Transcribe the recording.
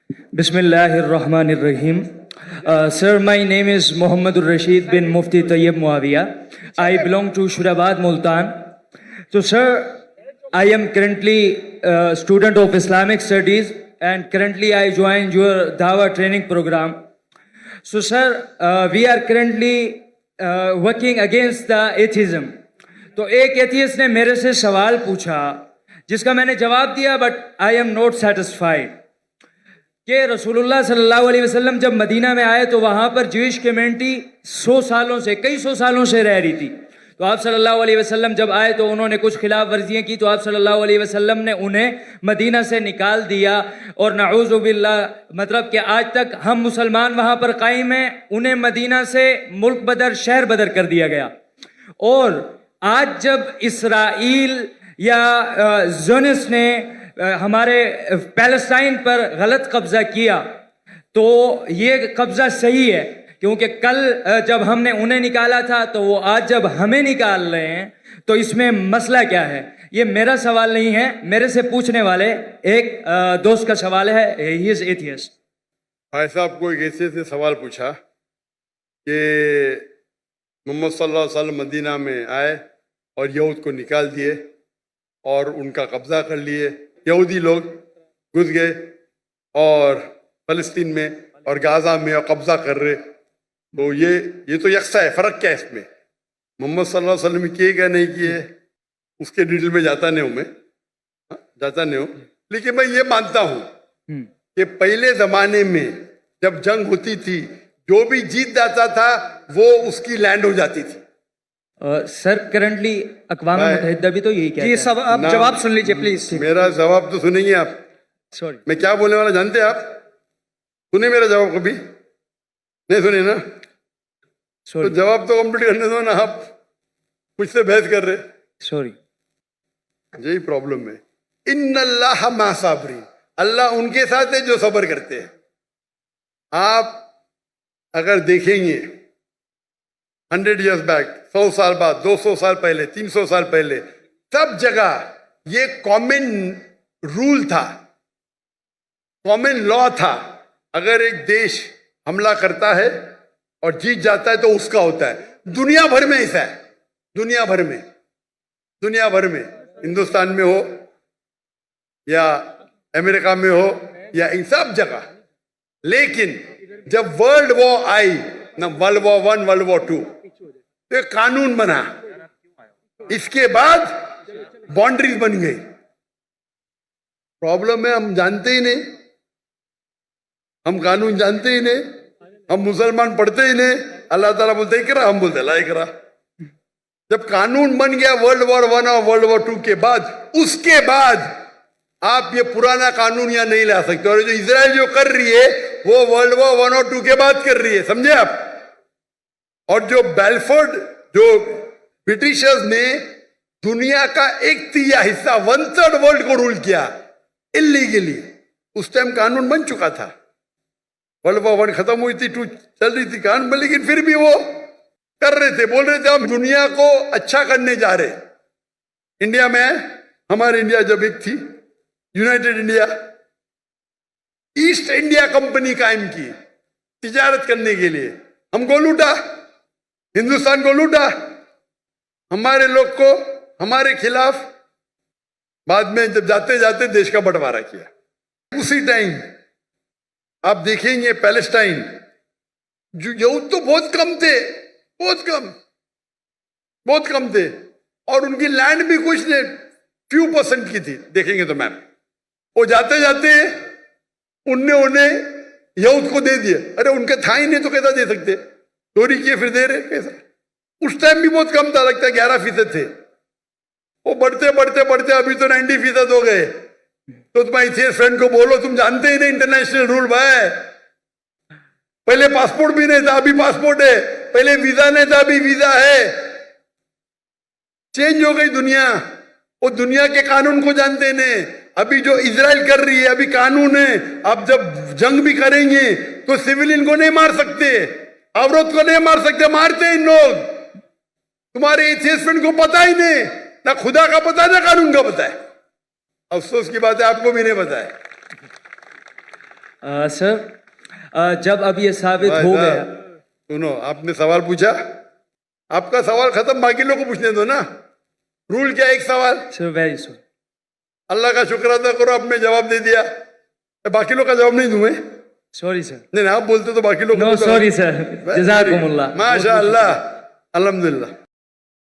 Bismillahirrahmanirrahim. Sir, my name is Muhammadur Rashid bin Mufti Tayyib Muawiyah. I belong to Shurabad, Multan. So, sir, I am currently a student of Islamic Studies and currently I joined your Dawah training program. So, sir, we are currently working against the atheism. तो एक atheist ने मेरे से सवाल पूछा जिसका मैंने जवाब दिया, but I am not satisfied कि रसूलुल्लाह सल्लल्लाहु अलैहि वसल्लम जब मदीना में आए तो वहाँ पर ज्यूइश कम्युनिटी कई सौ सालों से रह रही थी। तो आप सल्लल्लाहु अलैहि वसल्लम जब आए तो उन्होंने कुछ खिलाफ वर्जियाँ की, तो आप सल्लल्लाहु अलैहि वसल्लम ने उन्हें मदीना से निकाल दिया। और नऊज़ु बिल्लाह, मतलब कि आज तक हम मुसलमान वहाँ पर कायम हैं, उन्हें मदीना से मुल्क बदर, शहर बदर कर दिया गया। और आज जब इसराइल या ज़ोनिस्ट ने हमारे पैलेस्टाइन पर गलत कब्जा किया तो ये कब्जा सही है, क्योंकि कल जब हमने उन्हें निकाला था तो वो आज जब हमें निकाल रहे हैं, तो इसमें मसला क्या है? ये मेरा सवाल नहीं है, मेरे से पूछने वाले एक दोस्त का सवाल है। He is atheist. भाई साहब को एक ऐसे से सवाल पूछा कि मोहम्मद सल्लल्लाहु अलैहि वसल्लम मदीना में आए और यहूद को निकाल दिए और उनका कब्जा कर लिए। यहूदी लोग घुस गए और फ़लस्तीन में और गाज़ा में और कब्जा कर रहे। तो ये तो यकसा है, फ़र्क क्या है इसमें? मोहम्मद सल्लल्लाहु अलैहि वसल्लम किए क्या नहीं किए उसके डिटेल में जाता नहीं हूँ, लेकिन मैं ये मानता हूँ कि पहले ज़माने में जब जंग होती थी, जो भी जीत जाता था वो उसकी लैंड हो जाती थी। सर, करंटली अक़वाम मुत्तहिदा भी तो यही कहता है। सब आप जवाब सुन लीजिए प्लीज। मेरा जवाब तो सुनेंगे आप। सॉरी, मैं क्या बोलने वाला जानते हैं आप? सुने मेरा जवाब कभी? नहीं सुने ना? तो जवाब तो कंप्लीट करने दो ना, आप मुझसे बहस कर रहे। सॉरी, यही प्रॉब्लम है। इन्नल्लाह मा साबरीन, अल्लाह उनके साथ है जो सब्र करते हैं। आप अगर देखेंगे 100 years बैक, 100 साल बाद, 200 साल पहले, 300 साल पहले, सब जगह ये कॉमन रूल था, कॉमन लॉ था। अगर एक देश हमला करता है और जीत जाता है तो उसका होता है। दुनिया भर में ऐसा है, दुनिया भर में, हिंदुस्तान में हो या अमेरिका में हो या इन सब जगह। लेकिन जब वर्ल्ड वॉर आई ना, वर्ल्ड वॉर 1, वर्ल्ड वॉर 2, तो एक कानून बना, इसके बाद बाउंड्रीज बन गई। प्रॉब्लम है हम जानते ही नहीं, हम कानून जानते ही नहीं, हम मुसलमान पढ़ते ही नहीं। अल्लाह ताला बोलते इकरा, हम बोलते ला इकरा। जब कानून बन गया वर्ल्ड वॉर 1 और वर्ल्ड वॉर 2 के बाद, उसके बाद आप ये पुराना कानून यहाँ नहीं ला सकते। और जो इजराइल जो कर रही है वो वर्ल्ड वॉर 1 और 2 के बाद कर रही है, समझे आप? और जो बेलफोर्ड, जो ब्रिटिशर्स ने दुनिया का 1/3 हिस्सा, 1/3 वर्ल्ड को रूल किया इलीगली, उस टाइम कानून बन चुका था। वर्ल्ड वॉर 1 खत्म हुई थी, 2 चल रही थी कानून, लेकिन फिर भी वो कर रहे थे, बोल रहे थे हम दुनिया को अच्छा करने जा रहे। इंडिया में, हमारे इंडिया जब एक थी United India, east India company कायम की तिजारत करने के लिए। हमको लूटा, हिंदुस्तान को लूटा, हमारे लोग को हमारे खिलाफ, बाद में जब जाते जाते देश का बंटवारा किया। उसी टाइम आप देखेंगे पैलेस्टाइन, जो यहूद तो बहुत कम थे, बहुत कम थे, और उनकी लैंड भी कुछ नहीं, few % की थी। देखेंगे तो मैम, वो जाते जाते उन्हें यहूद को दे दिए। अरे उनके था ही नहीं तो कैसा दे सकते? चोरी किए फिर दे रहे, कैसा? उस टाइम भी बहुत कम था, लगता है 11% थे। वो बढ़ते बढ़ते बढ़ते अभी तो 90% हो गए। तो तुम्हारे फ्रेंड को बोलो, तुम जानते ही नहीं इंटरनेशनल रूल भाई। पहले पासपोर्ट भी नहीं था, अभी पासपोर्ट है। पहले वीजा नहीं था, अभी वीजा है। चेंज हो गई दुनिया। वो दुनिया के कानून को जानते नहीं। अभी जो इजराइल कर रही है, अभी कानून है, अब जब जंग भी करेंगे तो सिविलियन को नहीं मार सकते, औरत को नहीं मार सकते, मारते हैं इन लोग। तुम्हारे एथियस्ट फ्रेंड को पता ही नहीं, ना खुदा का पता है ना कानून का पता है। अफसोस की बात है, आपको भी नहीं पता है। सर जब अब ये साबित भाई हो साहब, गया, सुनो, आपने सवाल पूछा, आपका सवाल खत्म, बाकी लोगों को पूछने दो ना। रूल क्या है? एक सवाल, सर वेरी सॉरी। अल्लाह का शुक्र अदा करो, आपने जवाब दे दिया। बाकी लोग का जवाब नहीं दूं मैं? Sorry sir. नहीं, आप बोलते तो बाकी लोग नो सॉरी सर, जज़ाकुमुल्लाह। माशा अल्लाह, अल्हम्दुलिल्लाह।